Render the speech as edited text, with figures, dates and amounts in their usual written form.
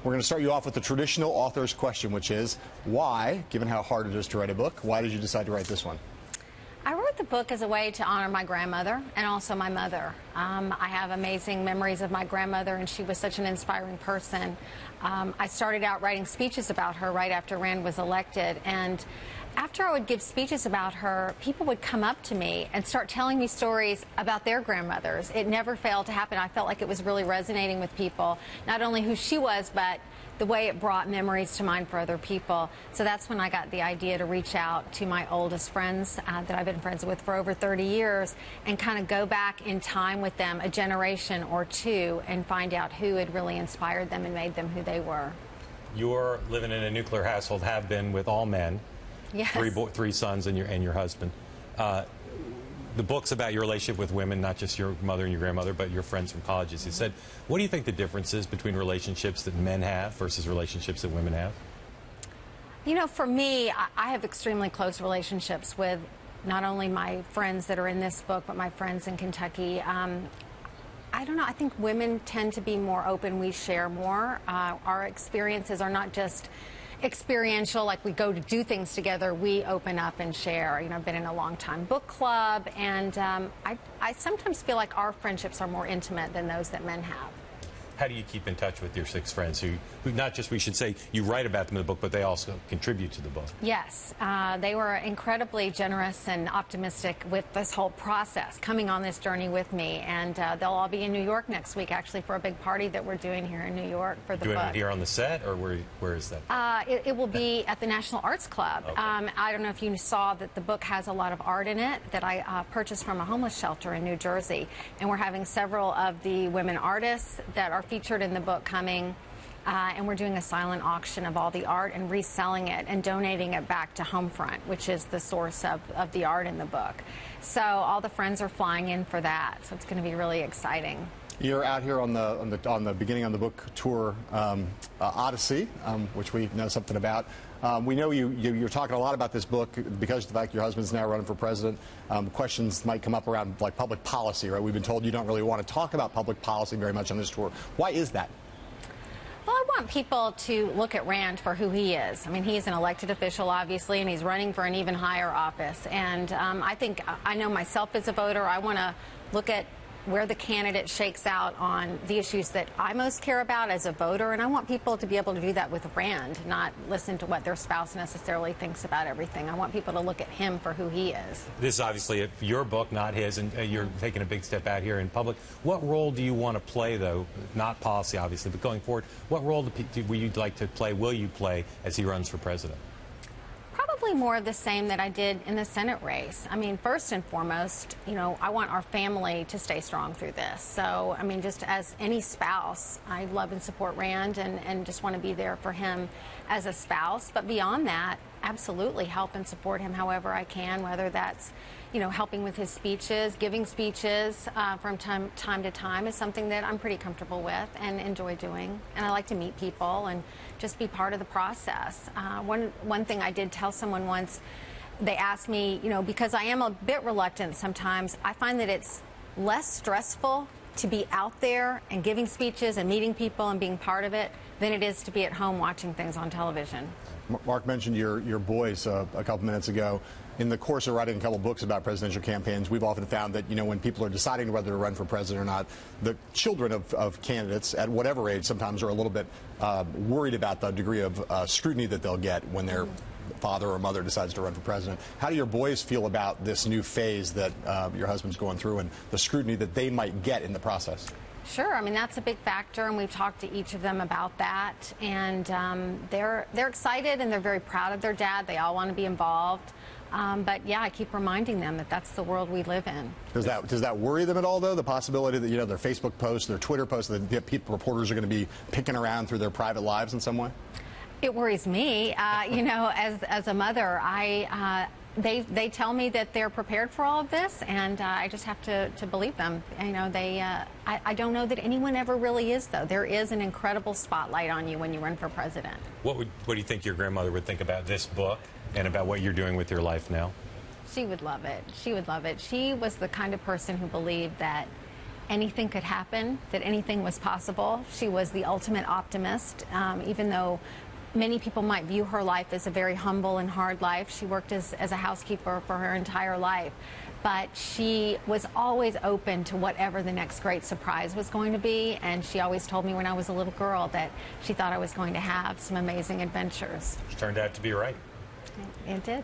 We're going to start you off with the traditional author's question, which is, why, given how hard it is to write a book, why did you decide to write this one? I wrote the book as a way to honor my grandmother and also my mother. I have amazing memories of my grandmother, and she was such an inspiring person. I started out writing speeches about her right after Rand was elected, and after I would give speeches about her, people would come up to me and start telling me stories about their grandmothers. It never failed to happen. I felt like it was really resonating with people, not only who she was, but the way it brought memories to mind for other people. So that's when I got the idea to reach out to my oldest friends that I've been friends with for over 30 years and kind of go back in time with them a generation or two and find out who had really inspired them and made them who they were. You're living in a nuclear household, have been with all men. Yes. Three sons and your husband. The book's about your relationship with women, not just your mother and your grandmother, but your friends from college, as you said. What do you think the difference is between relationships that men have versus relationships that women have? You know, for me, I have extremely close relationships with not only my friends that are in this book, but my friends in Kentucky. I don't know. I think women tend to be more open. We share more. Our experiences are not just experiential, like we go to do things together. We open up and share. You know, I've been in a long-time book club, and I sometimes feel like our friendships are more intimate than those that men have. How do you keep in touch with your 6 friends who not just, we should say, you write about them in the book, but they also contribute to the book? Yes. They were incredibly generous and optimistic with this whole process, coming on this journey with me. And they'll all be in New York next week, actually, for a big party that we're doing here in New York for the book. Doing it here on the set, or where is that? It will be at the National Arts Club. Okay. I don't know if you saw that the book has a lot of art in it that I purchased from a homeless shelter in New Jersey. And we're having several of the women artists that are featured in the book coming, and we're doing a silent auction of all the art and reselling it and donating it back to Homefront, which is the source of the art in the book. So all the friends are flying in for that, so it's going to be really exciting. You're out here on the beginning on the book tour, Odyssey, which we know something about. We know you're talking a lot about this book because of the fact your husband's now running for president. Questions might come up around like public policy, right? We've been told you don't really want to talk about public policy very much on this tour. Why is that? Well, I want people to look at Rand for who he is. I mean, he's an elected official, obviously, and he's running for an even higher office. And I think I know myself as a voter, I want to look at where the candidate shakes out on the issues that I most care about as a voter, and I want people to be able to do that with Rand, not listen to what their spouse necessarily thinks about everything. I want people to look at him for who he is. This is obviously your book, not his, and you're taking a big step out here in public. What role do you want to play, though, not policy, obviously, but going forward, what role would you like to play, will you play, as he runs for president? Probably more of the same that I did in the Senate race. I mean, first and foremost, you know, I want our family to stay strong through this. So, I mean, just as any spouse, I love and support Rand and just want to be there for him as a spouse. But beyond that, absolutely help and support him however I can, whether that's, you know, helping with his speeches, giving speeches from time to time is something that I'm pretty comfortable with and enjoy doing. And I like to meet people and just be part of the process. One thing I did tell someone once, they asked me, you know, because I am a bit reluctant sometimes, I find that it's less stressful to be out there and giving speeches and meeting people and being part of it than it is to be at home watching things on television. Mark mentioned your boys a couple minutes ago. In the course of writing a couple books about presidential campaigns, we've often found that, you know, when people are deciding whether to run for president or not, the children of candidates at whatever age sometimes are a little bit worried about the degree of scrutiny that they'll get when their father or mother decides to run for president. How do your boys feel about this new phase that your husband's going through and the scrutiny that they might get in the process? Sure. I mean, that's a big factor, and we've talked to each of them about that. And they're excited, and they're very proud of their dad. They all want to be involved. But, yeah, I keep reminding them that that's the world we live in. Does that worry them at all, though, the possibility that, you know, their Facebook posts, their Twitter posts, that reporters are going to be picking around through their private lives in some way? It worries me. You know, as a mother, they tell me that they're prepared for all of this, and I just have to believe them. You know, I don't know that anyone ever really is, though. There is an incredible spotlight on you when you run for president. What do you think your grandmother would think about this book and about what you're doing with your life now? She would love it. She would love it. She was the kind of person who believed that anything could happen, that anything was possible. She was the ultimate optimist, even though many people might view her life as a very humble and hard life. She worked as a housekeeper for her entire life. But she was always open to whatever the next great surprise was going to be. And she always told me when I was a little girl that she thought I was going to have some amazing adventures. Which turned out to be right. It did.